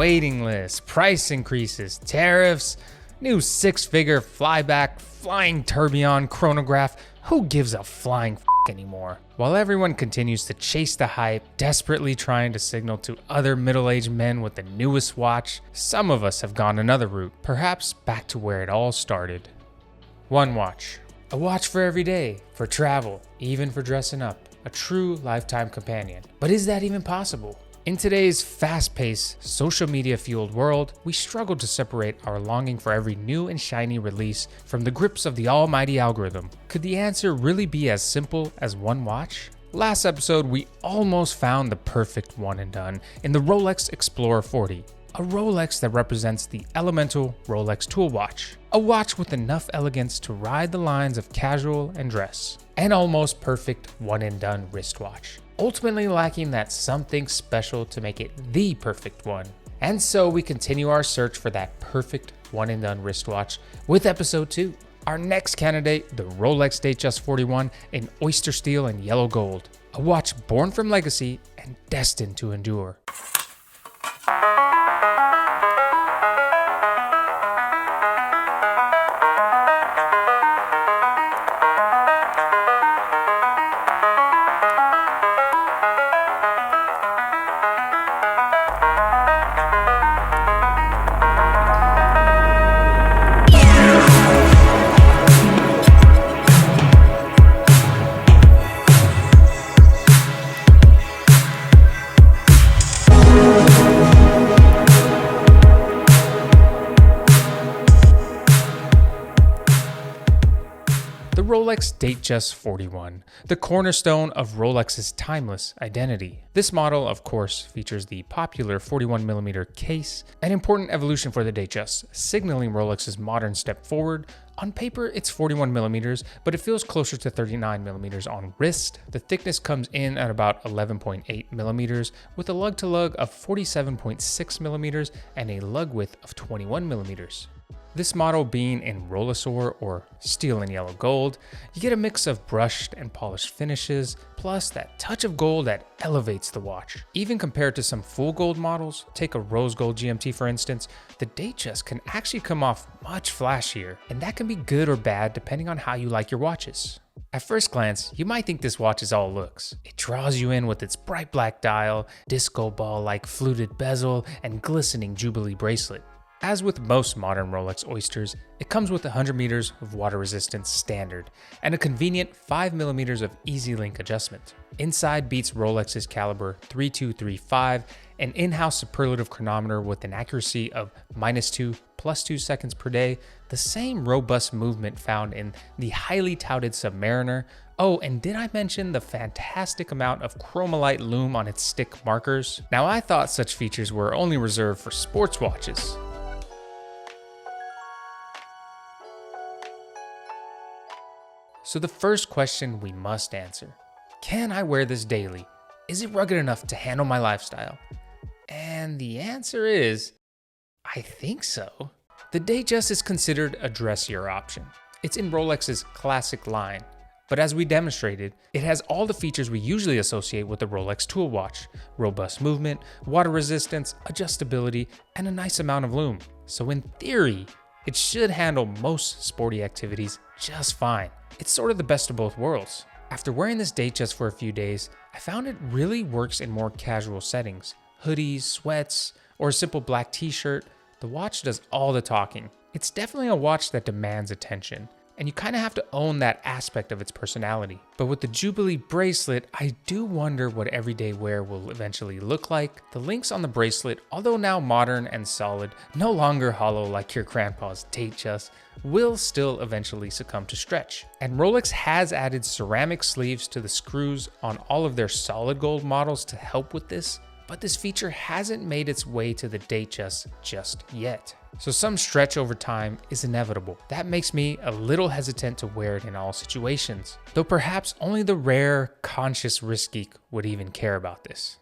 waiting lists, price increases, tariffs, new six-figure flyback, flying tourbillon chronograph. Who gives a flying anymore? While everyone continues to chase the hype, desperately trying to signal to other middle-aged men with the newest watch, some of us have gone another route, perhaps back to where it all started. One watch. A watch for every day, for travel, even for dressing up. A true lifetime companion. But is that even possible? In today's fast-paced, social media-fueled world, we struggle to separate our longing for every new and shiny release from the grips of the almighty algorithm. Could the answer really be as simple as one watch? Last episode, we almost found the perfect one and done in the Rolex Explorer 40, a Rolex that represents the elemental Rolex tool watch, a watch with enough elegance to ride the lines of casual and dress, an almost perfect one and done wristwatch, ultimately lacking that something special to make it the perfect one. And so we continue our search for that perfect one and done wristwatch with episode 2. Our next candidate, the Rolex Datejust 41 in Oystersteel and yellow gold, a watch born from legacy and destined to endure. The Rolex Datejust 41, the cornerstone of Rolex's timeless identity. This model, of course, features the popular 41mm case, an important evolution for the Datejust, signaling Rolex's modern step forward. On paper, it's 41mm, but it feels closer to 39mm on wrist. The thickness comes in at about 11.8mm, with a lug-to-lug of 47.6mm and a lug width of 21mm. This model being in Rolesaur or steel and yellow gold, you get a mix of brushed and polished finishes, plus that touch of gold that elevates the watch. Even compared to some full gold models, take a rose gold GMT for instance, the Datejust can actually come off much flashier, and that can be good or bad depending on how you like your watches. At first glance, you might think this watch is all looks. It draws you in with its bright black dial, disco ball-like fluted bezel, and glistening Jubilee bracelet. As with most modern Rolex Oysters, it comes with 100 meters of water resistance standard and a convenient 5mm of easy link adjustment. Inside beats Rolex's caliber 3235, an in-house superlative chronometer with an accuracy of -2 +2 seconds per day, the same robust movement found in the highly touted Submariner. Oh, and did I mention the fantastic amount of chromalite lume on its stick markers? Now I thought such features were only reserved for sports watches. So the first question we must answer, can I wear this daily? Is it rugged enough to handle my lifestyle? And the answer is, I think so. The Datejust is considered a dressier option. It's in Rolex's classic line, but as we demonstrated, it has all the features we usually associate with a Rolex tool watch: robust movement, water resistance, adjustability, and a nice amount of lume. So in theory, it should handle most sporty activities just fine. It's sort of the best of both worlds. After wearing this Datejust for a few days, I found it really works in more casual settings. Hoodies, sweats, or a simple black t-shirt, the watch does all the talking. It's definitely a watch that demands attention, and you kind of have to own that aspect of its personality. But with the Jubilee bracelet, I do wonder what everyday wear will eventually look like. The links on the bracelet, although now modern and solid, no longer hollow like your grandpa's Datejust, will still eventually succumb to stretch. And Rolex has added ceramic sleeves to the screws on all of their solid gold models to help with this, but this feature hasn't made its way to the Datejust just yet. So some stretch over time is inevitable. That makes me a little hesitant to wear it in all situations, though perhaps only the rare, conscious wrist geek would even care about this.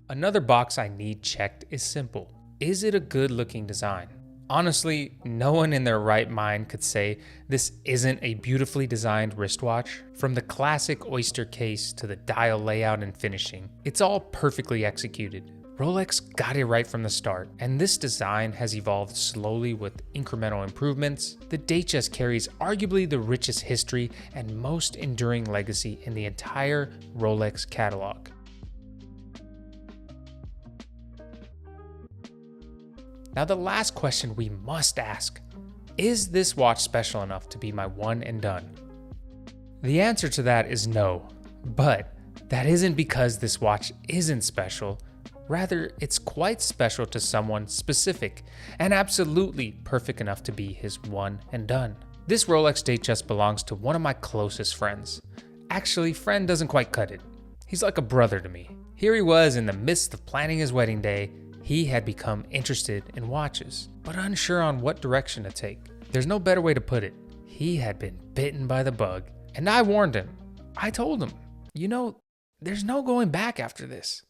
Another box I need checked is simple. Is it a good looking design? Honestly, no one in their right mind could say this isn't a beautifully designed wristwatch. From the classic Oyster case to the dial layout and finishing, it's all perfectly executed. Rolex got it right from the start, and this design has evolved slowly with incremental improvements. The Datejust carries arguably the richest history and most enduring legacy in the entire Rolex catalog. Now, the last question we must ask, is this watch special enough to be my one and done? The answer to that is no, but that isn't because this watch isn't special. Rather, it's quite special to someone specific and absolutely perfect enough to be his one and done. This Rolex Datejust belongs to one of my closest friends. Actually, friend doesn't quite cut it. He's like a brother to me. Here he was in the midst of planning his wedding day. He had become interested in watches, but unsure on what direction to take. There's no better way to put it. He had been bitten by the bug, and I warned him. I told him, there's no going back after this.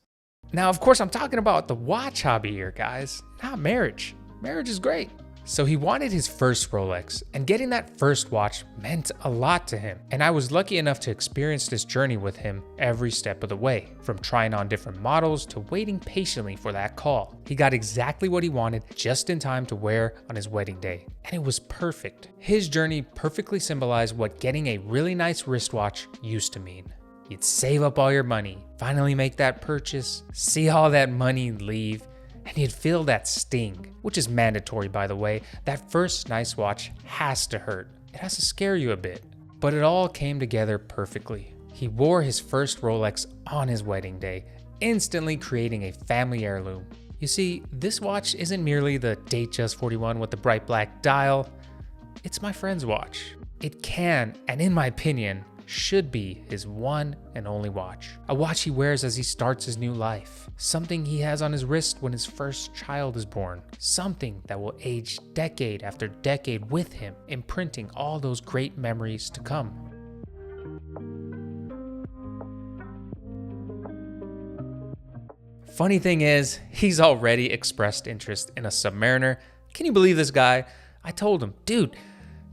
Now, of course, I'm talking about the watch hobby here, guys, not marriage. Marriage is great. So he wanted his first Rolex, and getting that first watch meant a lot to him. And I was lucky enough to experience this journey with him every step of the way, from trying on different models to waiting patiently for that call. He got exactly what he wanted just in time to wear on his wedding day, and it was perfect. His journey perfectly symbolized what getting a really nice wristwatch used to mean. You'd save up all your money, finally make that purchase, see all that money leave, and you'd feel that sting, which is mandatory, by the way. That first nice watch has to hurt. It has to scare you a bit. But it all came together perfectly. He wore his first Rolex on his wedding day, instantly creating a family heirloom. You see, this watch isn't merely the Datejust 41 with the bright black dial. It's my friend's watch. It can, and in my opinion, should be his one and only watch. A watch he wears as he starts his new life. Something he has on his wrist when his first child is born. Something that will age decade after decade with him, imprinting all those great memories to come. Funny thing is, he's already expressed interest in a Submariner. Can you believe this guy? I told him, dude,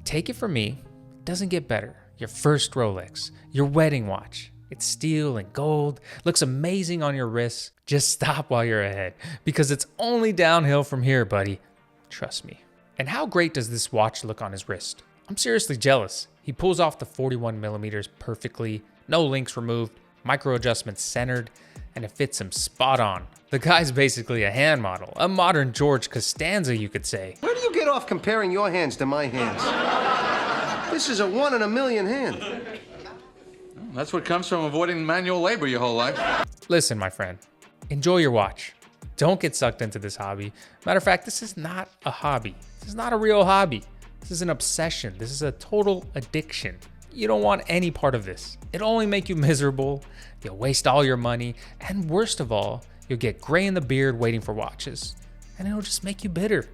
take it from me, it doesn't get better. Your first Rolex, your wedding watch. It's steel and gold, looks amazing on your wrist. Just stop while you're ahead, because it's only downhill from here, buddy. Trust me. And how great does this watch look on his wrist? I'm seriously jealous. He pulls off the 41 millimeters perfectly, no links removed, micro adjustments centered, and it fits him spot on. The guy's basically a hand model, a modern George Costanza, you could say. Where do you get off comparing your hands to my hands? This is a 1 in a million hand. That's what comes from avoiding manual labor your whole life. Listen, my friend, enjoy your watch. Don't get sucked into this hobby. Matter of fact, this is not a hobby. This is not a real hobby. This is an obsession. This is a total addiction. You don't want any part of this. It'll only make you miserable. You'll waste all your money. And worst of all, you'll get gray in the beard waiting for watches. And it'll just make you bitter.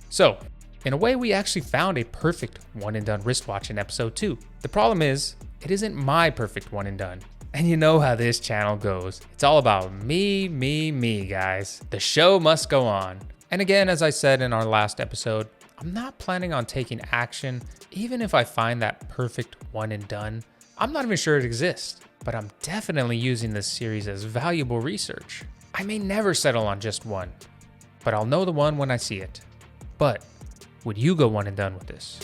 So, in a way, we actually found a perfect one and done wristwatch in episode 2. The problem is, it isn't my perfect one and done. And you know how this channel goes. It's all about me, guys. The show must go on. And again, as I said in our last episode, I'm not planning on taking action, even if I find that perfect one and done. I'm not even sure it exists, but I'm definitely using this series as valuable research. I may never settle on just one, but I'll know the one when I see it. But would you go one and done with this?